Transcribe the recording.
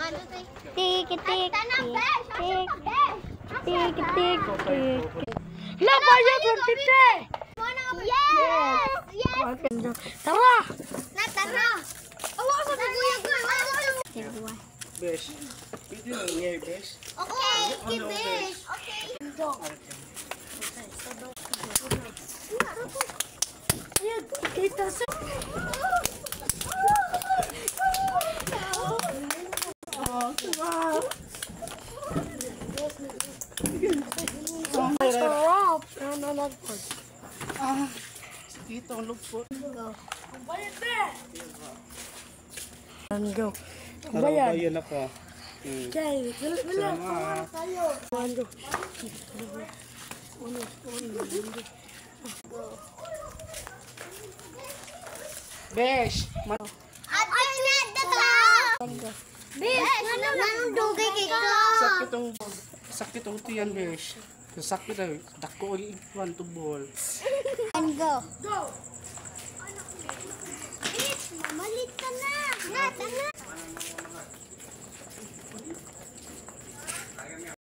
Tik, tik, tik, tik. Tik, tik, tik. Laban ya, Tite! Yes! Yes! Tara! Tara! Awak sa kuya ko. Besh. Pwede lang niya, Besh. Okay, Besh. Okay. Ito sa... Sarap! Nanalagpag. Dito ang lupot. Go. Bayan ako. Okay, wala tayo. Besh! Sakit ang tiyan, Besh. Sakit ay dako ang iguan to ball. And go.